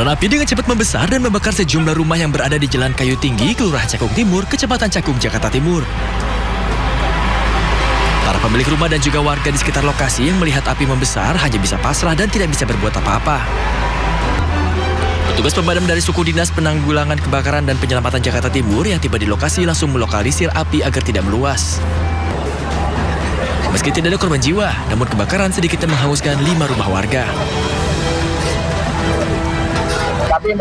Kobaran api dengan cepat membesar dan membakar sejumlah rumah yang berada di Jalan Kayu Tinggi, Kelurahan Cakung Timur, Kecamatan Cakung, Jakarta Timur. Para pemilik rumah dan juga warga di sekitar lokasi yang melihat api membesar hanya bisa pasrah dan tidak bisa berbuat apa-apa. Petugas pemadam dari suku Dinas Penanggulangan Kebakaran dan Penyelamatan Jakarta Timur yang tiba di lokasi langsung melokalisir api agar tidak meluas. Meski tidak ada korban jiwa, namun kebakaran sedikitnya menghanguskan 5 rumah warga. Kami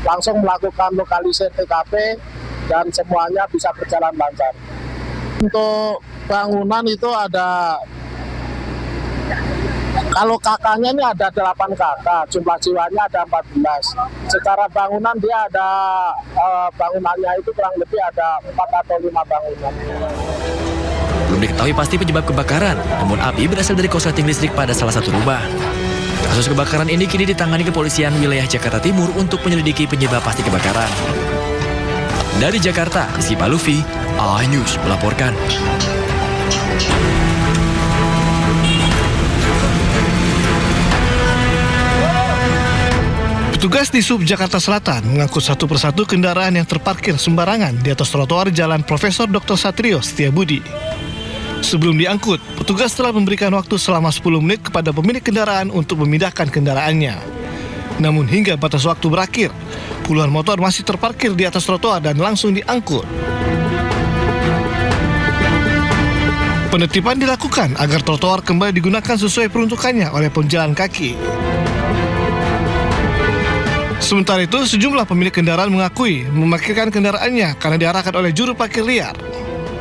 langsung melakukan lokalisir TKP dan semuanya bisa berjalan lancar. Untuk bangunan itu ada, kalau kakaknya ini ada 8 kakak, jumlah jiwanya ada 14. Secara bangunan dia ada, bangunannya itu kurang lebih ada 4 atau 5 bangunan. Belum diketahui pasti penyebab kebakaran, namun api berasal dari korsleting listrik pada salah satu rumah. Kasus kebakaran ini kini ditangani kepolisian wilayah Jakarta Timur untuk menyelidiki penyebab pasti kebakaran. Dari Jakarta, Rizky Palufi, iNews melaporkan. Petugas di Sub Jakarta Selatan mengangkut satu persatu kendaraan yang terparkir sembarangan di atas trotoar Jalan Profesor Dr. Satrio Setiabudi. Sebelum diangkut, petugas telah memberikan waktu selama 10 menit kepada pemilik kendaraan untuk memindahkan kendaraannya. Namun hingga batas waktu berakhir, puluhan motor masih terparkir di atas trotoar dan langsung diangkut. Penertiban dilakukan agar trotoar kembali digunakan sesuai peruntukannya oleh penjalan kaki. Sementara itu, sejumlah pemilik kendaraan mengakui memarkirkan kendaraannya karena diarahkan oleh juru parkir liar.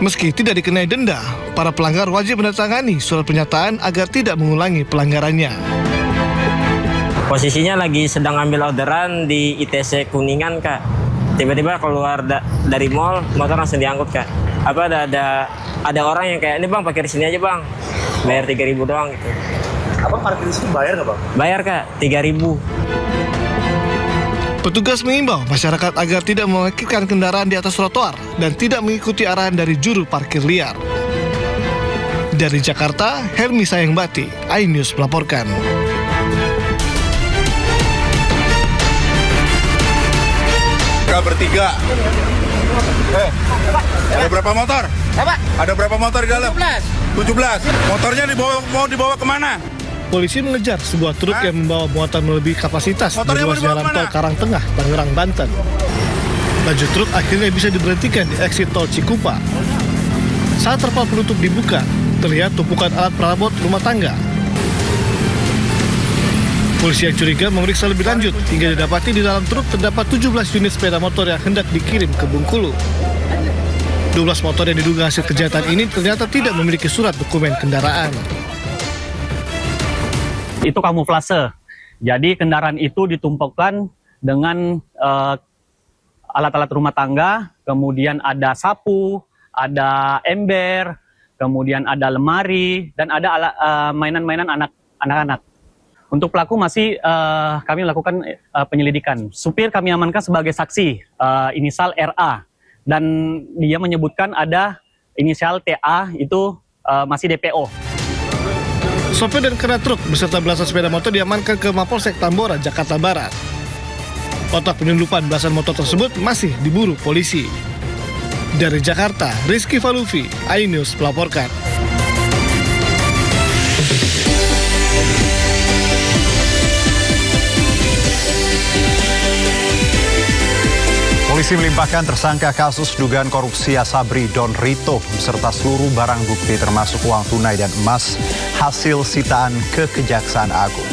Meski tidak dikenai denda, para pelanggar wajib menandatangani surat pernyataan agar tidak mengulangi pelanggarannya. Posisinya lagi sedang ambil orderan di ITC Kuningan, Kak. Tiba-tiba keluar dari mall, motor langsung diangkut, Kak. Ada orang yang kayak, ini Bang, parkir di sini aja, Bang. Bayar 3.000 doang gitu. Abang parkir di sini bayar nggak, Bang? Bayar, Kak, 3.000. Petugas mengimbau masyarakat agar tidak memarkirkan kendaraan di atas trotoar dan tidak mengikuti arahan dari juru parkir liar. Dari Jakarta, Helmi Sayangbati, iNews melaporkan. Bertiga. Ada berapa motor? Ada berapa motor di dalam? 17. Motornya mau dibawa kemana? Polisi mengejar sebuah truk yang membawa muatan melebihi kapasitas di ruas jalan tol Karangtengah, Tangerang, Banten. Laju truk akhirnya bisa diberhentikan di eksit tol Cikupa. Saat terpal penutup dibuka, terlihat tumpukan alat perabot rumah tangga. Polisi yang curiga memeriksa lebih lanjut hingga didapati di dalam truk terdapat 17 unit sepeda motor yang hendak dikirim ke Bengkulu. 12 motor yang diduga hasil kejahatan ini ternyata tidak memiliki surat dokumen kendaraan. Itu kamuflase. Jadi kendaraan itu ditumpukkan dengan alat-alat rumah tangga, kemudian ada sapu, ada ember, kemudian ada lemari, dan ada mainan-mainan anak-anak. Untuk pelaku masih kami lakukan penyelidikan. Supir kami amankan sebagai saksi, inisial RA, dan dia menyebutkan ada inisial TA, itu masih DPO. Sopir dan kernet truk beserta belasan sepeda motor diamankan ke Mapolsek Tambora, Jakarta Barat. Otak penyelundupan belasan motor tersebut masih diburu polisi. Dari Jakarta, Rizky Palufi, iNews melaporkan. Polisi melimpahkan tersangka kasus dugaan korupsi Asabri Don Rito beserta seluruh barang bukti termasuk uang tunai dan emas hasil sitaan ke Kejaksaan Agung.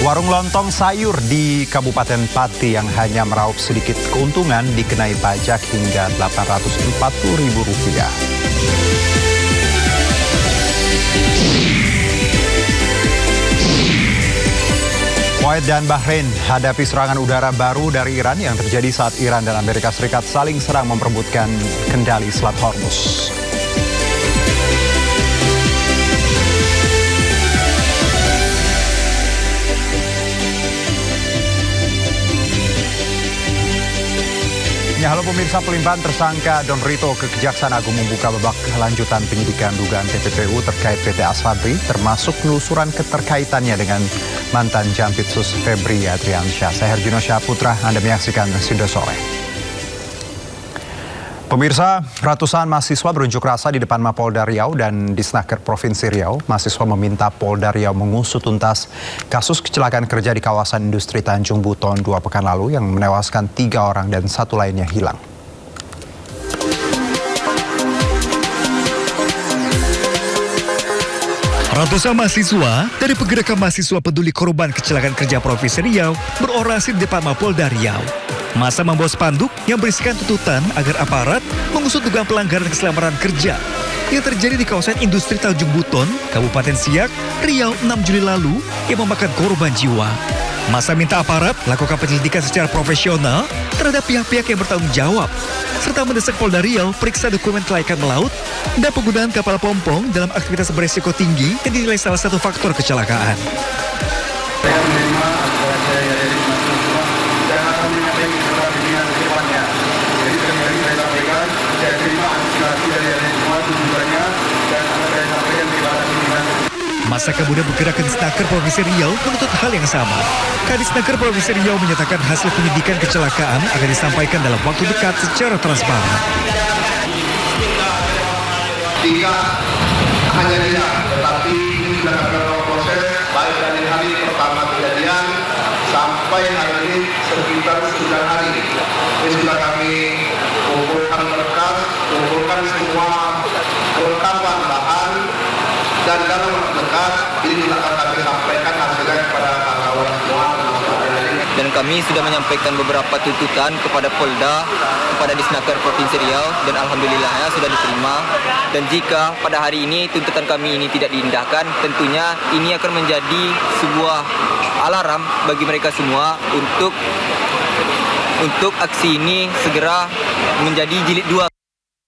Warung lontong sayur di Kabupaten Pati yang hanya meraup sedikit keuntungan dikenai pajak hingga Rp840.000. Kuwait dan Bahrain hadapi serangan udara baru dari Iran yang terjadi saat Iran dan Amerika Serikat saling serang memperebutkan kendali Selat Hormuz. Ya, halo pemirsa, pelimpahan tersangka Don Rito ke Kejaksaan Agung membuka babak lanjutan penyidikan dugaan TPPU terkait PT Asabri, termasuk penelusuran keterkaitannya dengan mantan Jampitsus Febri Adriansyah. Saya Herjino Syaputra, Anda menyaksikan Sindo Sore. Pemirsa, ratusan mahasiswa berunjuk rasa di depan Mapolda Riau dan Disnaker Provinsi Riau. Mahasiswa meminta Polda Riau mengusut tuntas kasus kecelakaan kerja di kawasan industri Tanjung Buton 2 pekan lalu yang menewaskan 3 orang dan 1 lainnya hilang. Ratusan mahasiswa dari Pergerakan Mahasiswa Peduli Korban Kecelakaan Kerja Provinsi Riau berorasi di depan Mapolda Riau. Masa membawa spanduk yang berisikan tuntutan agar aparat mengusut dugaan pelanggaran keselamatan kerja yang terjadi di kawasan industri Tanjung Buton, Kabupaten Siak, Riau 6 Juli lalu yang memakan korban jiwa. Masa minta aparat lakukan penyelidikan secara profesional terhadap pihak-pihak yang bertanggung jawab, serta mendesak Polda Riau periksa dokumen kelaikan melaut dan penggunaan kapal pompong dalam aktivitas beresiko tinggi yang dinilai salah satu faktor kecelakaan. Saya menerima aspirasi dari mahasiswa dan akan menyampaikan kepada pimpinan ke depannya. Jadi sekali saya sampaikan, saya terima aspirasi dari semua tujuannya dan akan saya sampaikan kepada pimpinan. Masa kemudian bergerak ke Disnaker Provinsi Riau menuntut hal yang sama. Kadisnaker Provinsi Riau menyatakan hasil penyidikan kecelakaan akan disampaikan dalam waktu dekat secara transparan. Tidak hanya dia, tetapi ini sudah kami proses baik dari hari pertama kejadian sampai hari ini sekitar 9 hari. Ini sudah kami kumpulkan berkas, kumpulkan semua kelengkapan bahan, dan dalam waktu dekat ini juga akan kami sampaikan hasilnya kepada kawan-kawan semua. Dan kami sudah menyampaikan beberapa tuntutan kepada Polda, kepada Disnaker Provinsi Riau, dan alhamdulillahnya sudah diterima. Dan jika pada hari ini tuntutan kami ini tidak diindahkan, tentunya ini akan menjadi sebuah alarm bagi mereka semua untuk aksi ini segera menjadi jilid 2.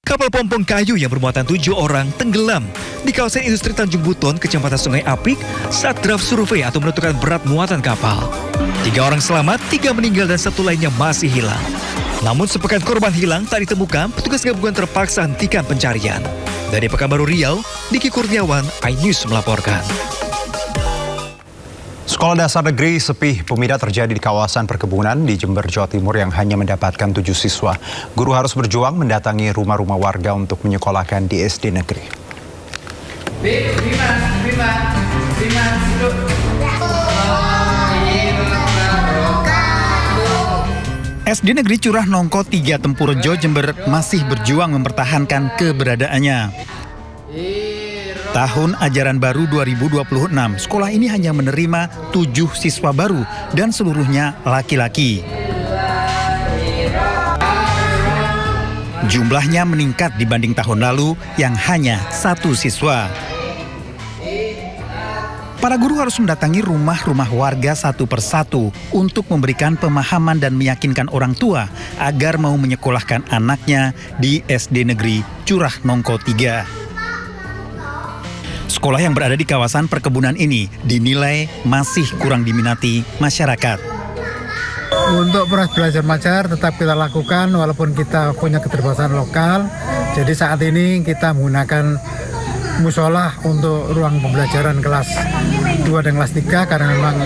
Kapal pompong kayu yang bermuatan 7 orang tenggelam di kawasan industri Tanjung Buton, Kecamatan Sungai Apik saat draft survei atau menentukan berat muatan kapal. 3 orang selamat, 3 meninggal dan 1 lainnya masih hilang. Namun sepekan korban hilang tak ditemukan, petugas gabungan terpaksa hentikan pencarian. Dari Pekanbaru Riau, Diki Kurniawan, iNews melaporkan. Sekolah dasar negeri sepi pemindah terjadi di kawasan perkebunan di Jember, Jawa Timur yang hanya mendapatkan 7 siswa. Guru harus berjuang mendatangi rumah-rumah warga untuk menyekolahkan di SD negeri. SD Negeri Curah Nongko 3 Tempurjo, Jember masih berjuang mempertahankan keberadaannya. Tahun ajaran baru 2026, sekolah ini hanya menerima 7 siswa baru dan seluruhnya laki-laki. Jumlahnya meningkat dibanding tahun lalu yang hanya 1 siswa. Para guru harus mendatangi rumah-rumah warga satu persatu untuk memberikan pemahaman dan meyakinkan orang tua agar mau menyekolahkan anaknya di SD Negeri Curah Nongko 3. Sekolah yang berada di kawasan perkebunan ini dinilai masih kurang diminati masyarakat. Untuk proses belajar mengajar tetap kita lakukan walaupun kita punya keterbatasan lokal. Jadi saat ini kita menggunakan musola untuk ruang pembelajaran kelas 2 dan kelas 3 karena memang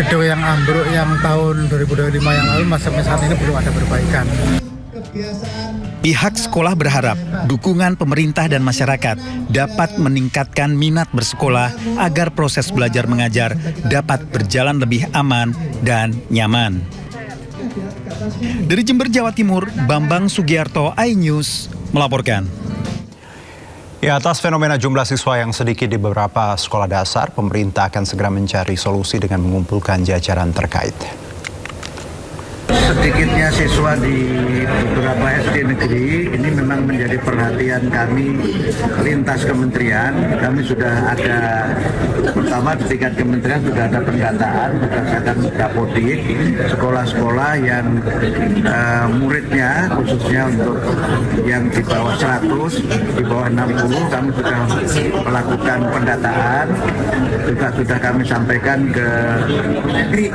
gedung yang ambruk yang tahun 2025 yang lalu sampai saat ini belum ada perbaikan. Pihak sekolah berharap dukungan pemerintah dan masyarakat dapat meningkatkan minat bersekolah agar proses belajar mengajar dapat berjalan lebih aman dan nyaman. Dari Jember, Jawa Timur, Bambang Sugiarto, iNews melaporkan. Ya, atas fenomena jumlah siswa yang sedikit di beberapa sekolah dasar, pemerintah akan segera mencari solusi dengan mengumpulkan jajaran terkait. Sedikitnya siswa di beberapa SD negeri ini memang menjadi perhatian kami lintas kementerian. Kami sudah ada, pertama di tingkat kementerian sudah ada pendataan berdasarkan Dapodik, sekolah-sekolah yang muridnya khususnya untuk yang di bawah 100, di bawah 60 kami sudah melakukan pendataan. Juga sudah kami sampaikan ke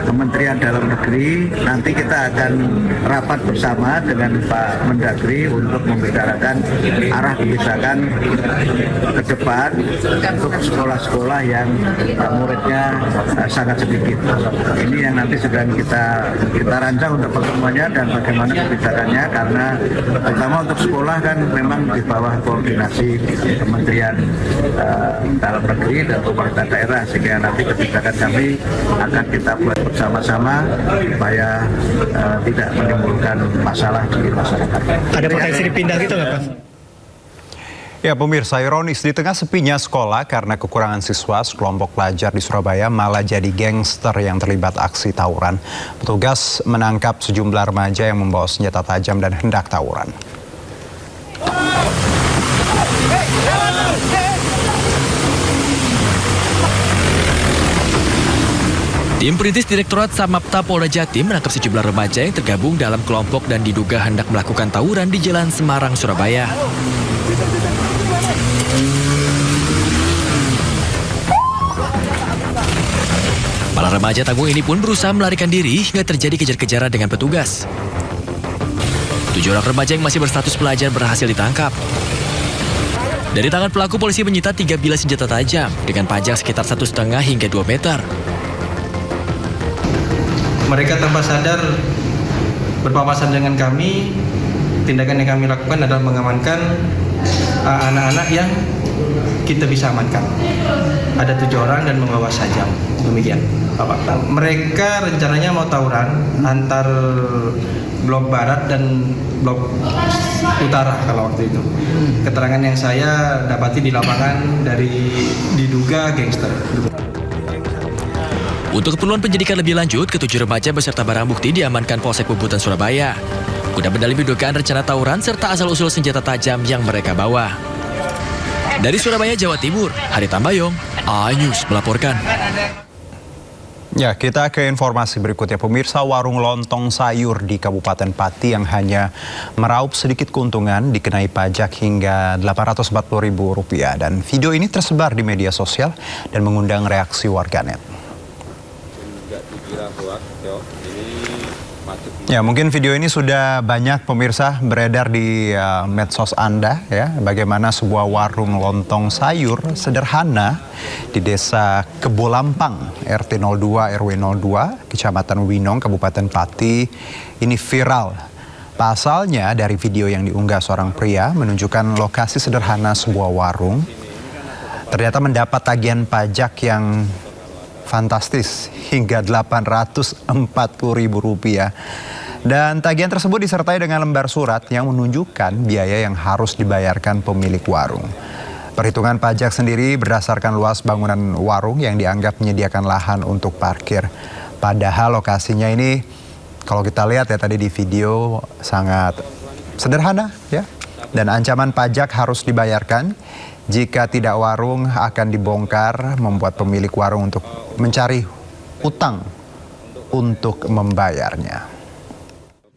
Kementerian Dalam Negeri. Nanti kita akan rapat bersama dengan Pak Mendagri untuk membicarakan arah kebijakan ke depan untuk sekolah-sekolah yang muridnya sangat sedikit. Ini yang nanti sedang kita rancang untuk pertemuannya dan bagaimana kebijakannya, karena terutama untuk sekolah kan memang di bawah koordinasi Kementerian Dalam Negeri dan pemerintah daerah, sehingga nanti kebijakan kami akan kita buat bersama-sama supaya tidak menimbulkan masalah di masyarakat. Ada potensi dipindah gitu nggak Pak? Ya pemirsa, ironis di tengah sepinya sekolah karena kekurangan siswa, sekelompok pelajar di Surabaya malah jadi gangster yang terlibat aksi tawuran. Petugas menangkap sejumlah remaja yang membawa senjata tajam dan hendak tawuran. Tim Perintis Direktorat Samapta Polda Jatim menangkap sejumlah remaja yang tergabung dalam kelompok dan diduga hendak melakukan tawuran di Jalan Semarang, Surabaya. Para remaja tanggung ini pun berusaha melarikan diri hingga terjadi kejar-kejaran dengan petugas. 7 orang remaja yang masih berstatus pelajar berhasil ditangkap. Dari tangan pelaku, polisi menyita 3 bilah senjata tajam dengan panjang sekitar 1,5 hingga 2 meter. Mereka tanpa sadar berpapasan dengan kami. Tindakan yang kami lakukan adalah mengamankan anak-anak yang kita bisa amankan. Ada 7 orang dan membawa sajam. Demikian, Bapak. Mereka rencananya mau tawuran antar blok barat dan blok utara kalau waktu itu. Keterangan yang saya dapati di lapangan dari diduga gangster. Untuk keperluan penyidikan lebih lanjut, ke-7 remaja beserta barang bukti diamankan Polsek Bubutan, Surabaya. Guna mendalami dugaan rencana tawuran serta asal-usul senjata tajam yang mereka bawa. Dari Surabaya, Jawa Timur, Hari Tambayong, A-News melaporkan. Ya, kita ke informasi berikutnya. Pemirsa, warung lontong sayur di Kabupaten Pati yang hanya meraup sedikit keuntungan dikenai pajak hingga Rp840.000. Dan video ini tersebar di media sosial dan mengundang reaksi warganet. Ya, mungkin video ini sudah banyak pemirsa beredar di medsos Anda ya, bagaimana sebuah warung lontong sayur sederhana di Desa Kebolampang, RT 02 RW 02, Kecamatan Winong, Kabupaten Pati ini viral. Pasalnya dari video yang diunggah seorang pria menunjukkan lokasi sederhana sebuah warung ternyata mendapat tagihan pajak yang fantastis hingga Rp840.000. Dan tagihan tersebut disertai dengan lembar surat yang menunjukkan biaya yang harus dibayarkan pemilik warung. Perhitungan pajak sendiri berdasarkan luas bangunan warung yang dianggap menyediakan lahan untuk parkir. Padahal lokasinya ini kalau kita lihat ya tadi di video sangat sederhana ya. Dan ancaman pajak harus dibayarkan. Jika tidak, warung akan dibongkar, membuat pemilik warung untuk mencari utang untuk membayarnya.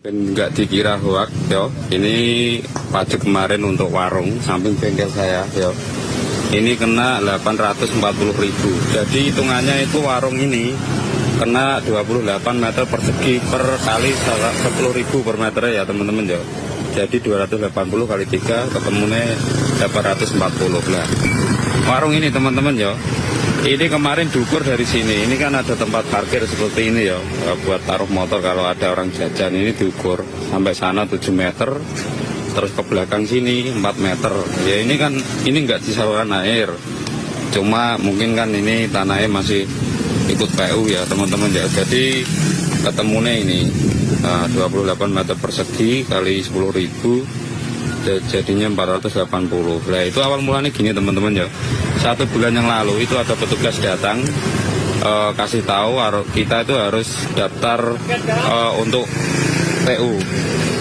Nggak dikira hoax, yo. Ini pajak kemarin untuk warung samping bengkel saya, yo. Ini kena 840.000. Jadi hitungannya itu warung ini kena 28 meter persegi per kali 10.000 per meter ya teman-teman ya. Jadi 280 kali 3 ketemunya 840 lah. Warung ini teman-teman ya. Ini kemarin diukur dari sini. Ini kan ada tempat parkir seperti ini ya. Buat taruh motor kalau ada orang jajan. Ini diukur sampai sana 7 meter. Terus ke belakang sini 4 meter. Ya ini kan ini nggak disalurkan air. Cuma mungkin kan ini tanahnya masih ikut PU ya teman-teman ya. Jadi ketemunya ini 28 meter persegi kali 10.000 jadinya 480. Nah itu awal mulanya gini teman-teman ya. 1 bulan yang lalu itu ada petugas datang kasih tahu kita itu harus daftar untuk PU.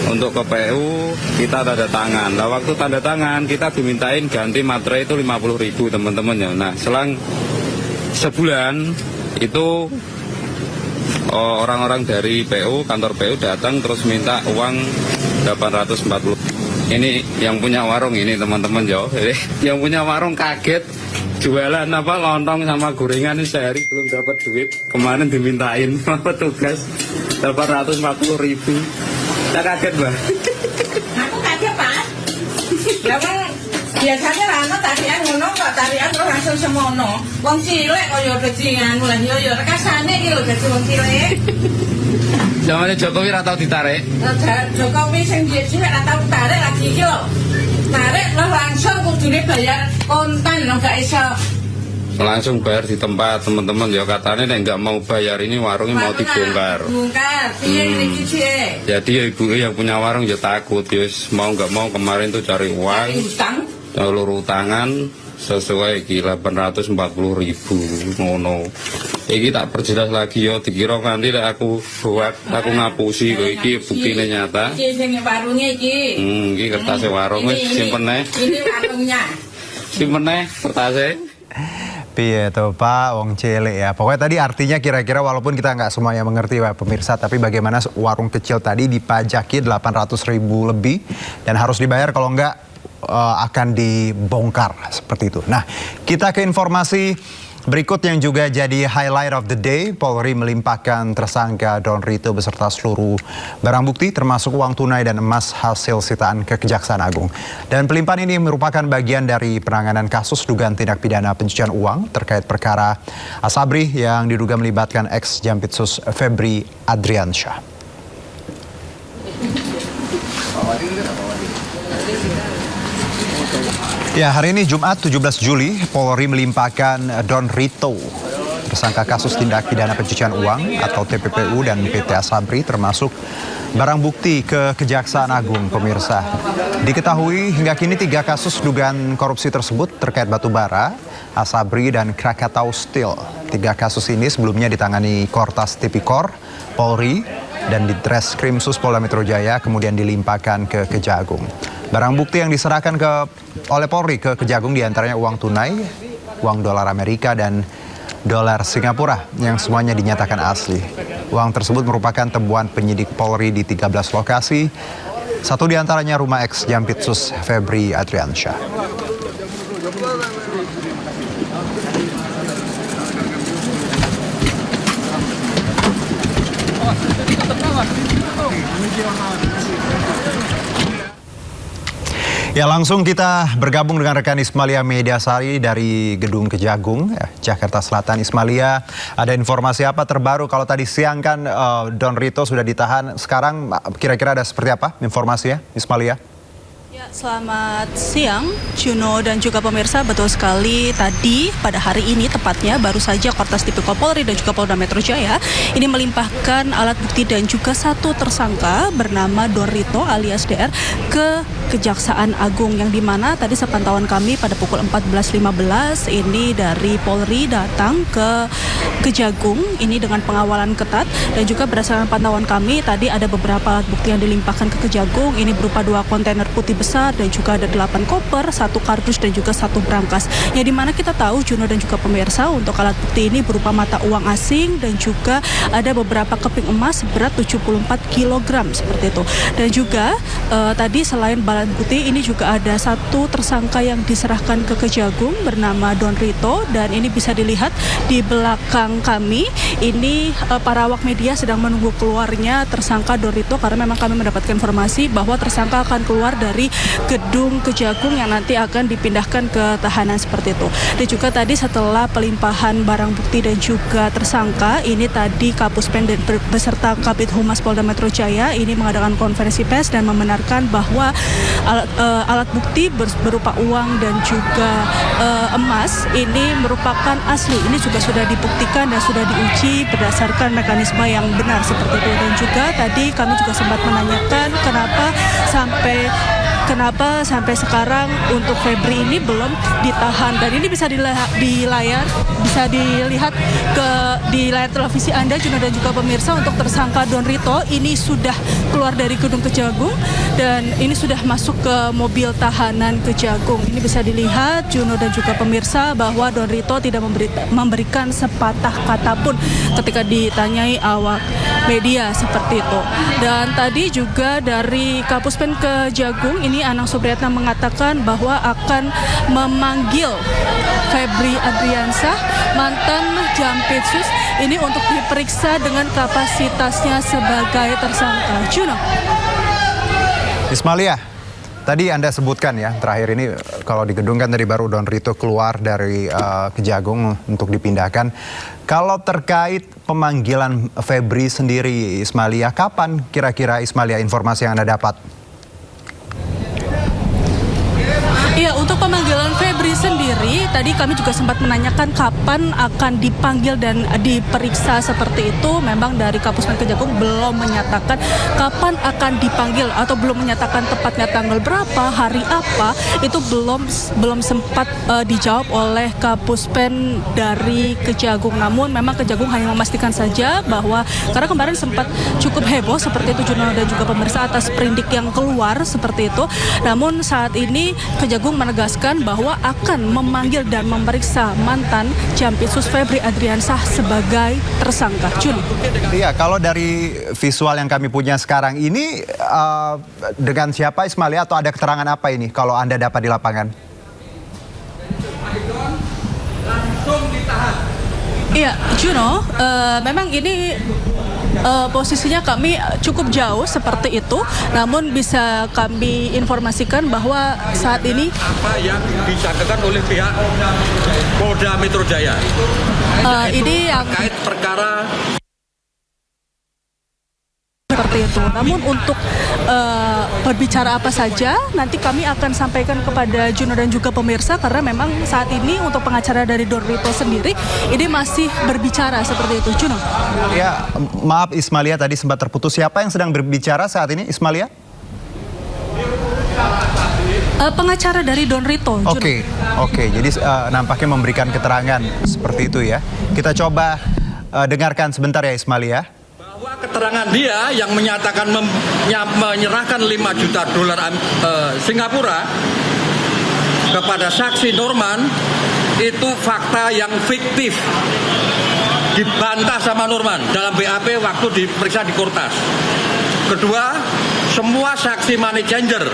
Untuk ke PU kita tanda tangan. Nah waktu tanda tangan kita dimintain ganti materai itu 50.000 teman-teman ya. Nah selang sebulan itu orang-orang dari PU, kantor PU datang terus minta uang 840. Ini yang punya warung ini teman-teman ya. Yang punya warung kaget jualan apa lontong sama gorengan ini sehari belum dapat duit. Kemarin dimintain sama petugas 840.000. Saya kaget, Mbak. Aku kaget, Pak. Lah biasanya rano tarian ngono kok tarian terus langsung semono. Wong cilik kaya dadi anu lah yo rekasane iki lho dadi wong cilik. Zamane Jokowi ra tau ditarik. Jokowi sing dhisik ra tau tarik lagi iki lho. Tarik lah langsung kudune bayar kontan lho gak iso. Langsung bayar di tempat teman-teman ya katanya nek nggak mau bayar ini warungnya mau dibongkar. Bongkar, piye iki sih? Jadi ya ibu yang punya warung ya takut, yes mau nggak mau kemarin tuh cari uang, jalur utangan sesuai iki 840.000 ngono. Iki tak perjelas lagi yo dikira nanti nek aku buat aku ngapusi kok iki buktine nyata. Iki sing warunge iki. Iki kertasnya warung wis simpen ae. Ini warungnya. Simpen ae kertasnya. Piye tuh Pak, wong cilik ya. Pokoknya tadi artinya kira-kira walaupun kita nggak semuanya mengerti Pak pemirsa, tapi bagaimana warung kecil tadi dipajaki 800.000 lebih dan harus dibayar kalau nggak akan dibongkar seperti itu. Nah, kita ke informasi berikut yang juga jadi highlight of the day. Polri melimpahkan tersangka Don Rito beserta seluruh barang bukti termasuk uang tunai dan emas hasil sitaan ke Kejaksaan Agung. Dan pelimpahan ini merupakan bagian dari penanganan kasus dugaan tindak pidana pencucian uang terkait perkara Asabri yang diduga melibatkan ex-Jampitsus Febri Adriansyah. Ya, hari ini Jumat 17 Juli, Polri melimpahkan Don Rito, tersangka kasus tindak pidana pencucian uang atau TPPU dan PT Asabri termasuk barang bukti ke Kejaksaan Agung, pemirsa. Diketahui hingga kini 3 kasus dugaan korupsi tersebut terkait batubara, Asabri dan Krakatau Steel. 3 kasus ini sebelumnya ditangani Kortas Tipikor, Polri, dan di Treskrimsus Polda Metro Jaya kemudian dilimpahkan ke Kejagung. Barang bukti yang diserahkan oleh Polri ke Kejagung diantaranya uang tunai, uang dolar Amerika dan dolar Singapura yang semuanya dinyatakan asli. Uang tersebut merupakan temuan penyidik Polri di 13 lokasi, satu diantaranya rumah ex-Jampitsus Febri Adriansyah. Ya, langsung kita bergabung dengan rekan Ismalia Mediasari dari Gedung Kejagung, Jakarta Selatan. Ismalia, ada informasi apa terbaru? Kalau tadi siang kan Don Rito sudah ditahan, sekarang kira-kira ada seperti apa informasinya, Ismalia? Ya, selamat siang, Juno dan juga pemirsa. Betul sekali, tadi pada hari ini tepatnya baru saja Kortas Tipikor Polri dan juga Polda Metro Jaya ini melimpahkan alat bukti dan juga satu tersangka bernama Don Rito alias DR ke Kejaksaan Agung, yang dimana tadi sepantauan kami pada pukul 14.15 ini dari Polri datang ke Kejagung ini dengan pengawalan ketat, dan juga berdasarkan pantauan kami tadi ada beberapa alat bukti yang dilimpahkan ke Kejagung. Ini berupa 2 kontainer putih besar dan juga ada 8 koper, 1 kardus dan juga 1 brankas. Ya, dimana kita tahu Juno dan juga pemirsa untuk alat bukti ini berupa mata uang asing dan juga ada beberapa keping emas berat 74 kg seperti itu. Dan juga tadi selain alat bukti ini juga ada 1 tersangka yang diserahkan ke Kejagung bernama Don Rito, dan ini bisa dilihat di belakang kami ini para awak media sedang menunggu keluarnya tersangka Don Rito karena memang kami mendapatkan informasi bahwa tersangka akan keluar dari Gedung Kejagung yang nanti akan dipindahkan ke tahanan seperti itu. Dan juga tadi setelah pelimpahan barang bukti dan juga tersangka ini tadi Kapuspen beserta Kabid Humas Polda Metro Jaya ini mengadakan konferensi pers dan membenarkan bahwa alat bukti berupa uang dan juga emas ini merupakan asli. Ini juga sudah dibuktikan dan sudah diuji berdasarkan mekanisme yang benar seperti itu. Dan juga tadi kami juga sempat menanyakan kenapa sampai sekarang untuk Febri ini belum ditahan, dan ini bisa dilihat di layar televisi Anda Juno dan juga pemirsa. Untuk tersangka Don Rito ini sudah keluar dari Gedung Kejagung dan ini sudah masuk ke mobil tahanan Kejagung. Ini bisa dilihat Juno dan juga pemirsa bahwa Don Rito tidak memberikan sepatah kata pun ketika ditanyai awak media seperti itu. Dan tadi juga dari Kapuspen Kejagung ini Anang Supriyatna mengatakan bahwa akan memanggil Febri Adriansyah, mantan Jampitsus ini untuk diperiksa dengan kapasitasnya sebagai tersangka. Juno. Ismalia, tadi Anda sebutkan ya, terakhir ini kalau di gedung kan tadi baru Don Rito keluar dari Kejagung untuk dipindahkan. Kalau terkait pemanggilan Febri sendiri, Ismalia, kapan kira-kira Ismalia informasi yang Anda dapat? Iya, untuk pemanggilan Febri sendiri, tadi kami juga sempat menanyakan kapan akan dipanggil dan diperiksa seperti itu. Memang dari Kapuspen Kejagung belum menyatakan kapan akan dipanggil atau belum menyatakan tepatnya tanggal berapa, hari apa, itu belum sempat dijawab oleh Kapuspen dari Kejagung. Namun memang Kejagung hanya memastikan saja bahwa karena kemarin sempat cukup heboh seperti itu Juno dan juga pemirsa atas sprindik yang keluar seperti itu. Namun saat ini Kejagung menegaskan bahwa akan memanggil dan memeriksa mantan Jampitsus Febri Adriansah sebagai tersangka. Jun. Iya, kalau dari visual yang kami punya sekarang ini dengan siapa Ismalia atau ada keterangan apa ini kalau Anda dapat di lapangan? Iya, Juno, memang ini posisinya kami cukup jauh seperti itu, namun bisa kami informasikan bahwa saat ini apa yang disangkakan oleh pihak Polda Metro Jaya ini yang terkait perkara seperti itu. Namun untuk berbicara apa saja nanti kami akan sampaikan kepada Juno dan juga pemirsa, karena memang saat ini untuk pengacara dari Don Rito sendiri ini masih berbicara seperti itu. Juno. Ya, maaf Ismalia tadi sempat terputus. Siapa yang sedang berbicara saat ini Ismalia? Pengacara dari Don Rito. Oke. Jadi nampaknya memberikan keterangan seperti itu ya. Kita coba dengarkan sebentar ya Ismalia. keterangan dia yang menyatakan menyerahkan 5 juta dolar Singapura kepada saksi Norman itu fakta yang fiktif, dibantah sama Norman dalam BAP waktu diperiksa di Kortas. Kedua, semua saksi money changer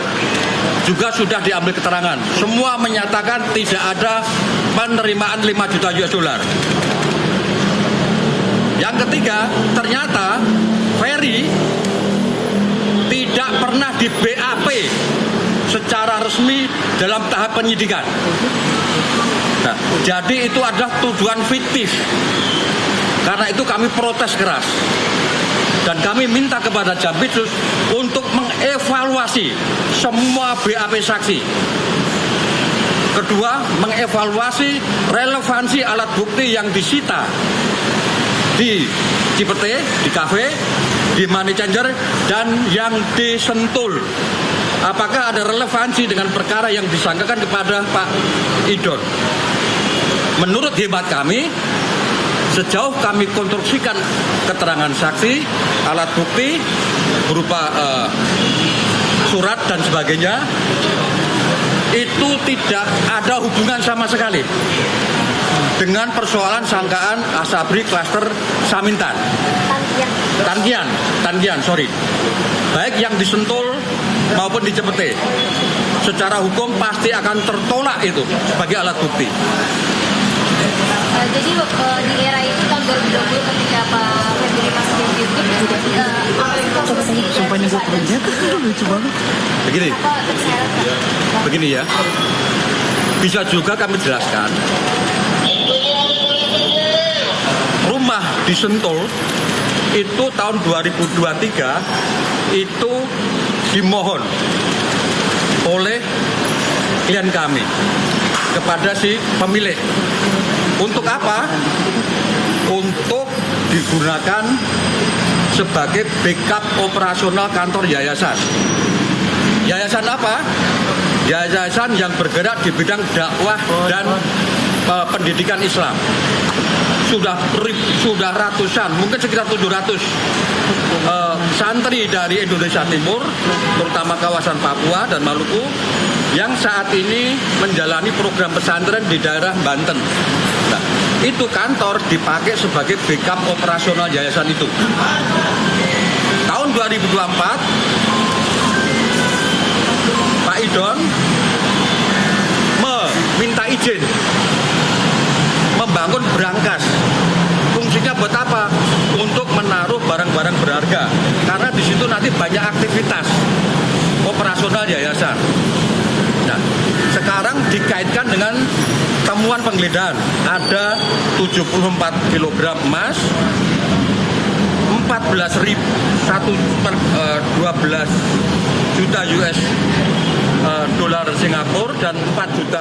juga sudah diambil keterangan. Semua menyatakan tidak ada penerimaan 5 juta US dollar. Yang ketiga, ternyata Ferry tidak pernah di BAP secara resmi dalam tahap penyidikan. Nah, jadi itu adalah tuduhan fiktif. Karena itu kami protes keras. Dan kami minta kepada Jampitsus untuk mengevaluasi semua BAP saksi. Kedua, mengevaluasi relevansi alat bukti yang disita di Cipete, di kafe, di money changer, dan yang di Sentul. Apakah ada relevansi dengan perkara yang disangkakan kepada Pak Idon? Menurut hemat kami, sejauh kami konstruksikan keterangan saksi, alat bukti berupa surat dan sebagainya, itu tidak ada hubungan sama sekali dengan persoalan sangkaan Asabri klaster Samintan. Tangian, sorry. Baik yang di Sentul maupun di Cipete. Secara hukum pasti akan tertolak itu sebagai alat bukti. Jadi di era itu tahun 2020 ketika Pak Febri masih jadi Sumpahnya gue kerja lucu banget. Begini ya. Bisa juga kami jelaskan. Rumah di Sentul itu tahun 2023 itu dimohon oleh klien kami kepada si pemilik. Untuk apa? Untuk digunakan sebagai backup operasional kantor yayasan. Yayasan apa? Yayasan yang bergerak di bidang dakwah dan pendidikan Islam. Sudah ratusan, mungkin sekitar 700 santri dari Indonesia Timur, terutama kawasan Papua dan Maluku, yang saat ini menjalani program pesantren di daerah Banten. Nah, itu kantor dipakai sebagai backup operasional yayasan itu. Tahun 2024, Pak Idon meminta izin membangun brankas. Fungsinya berharga karena di situ nanti banyak aktivitas operasional yayasan. Nah, sekarang dikaitkan dengan temuan penggeledahan ada 74 kg emas, 12 juta US dolar Singapura dan 4 juta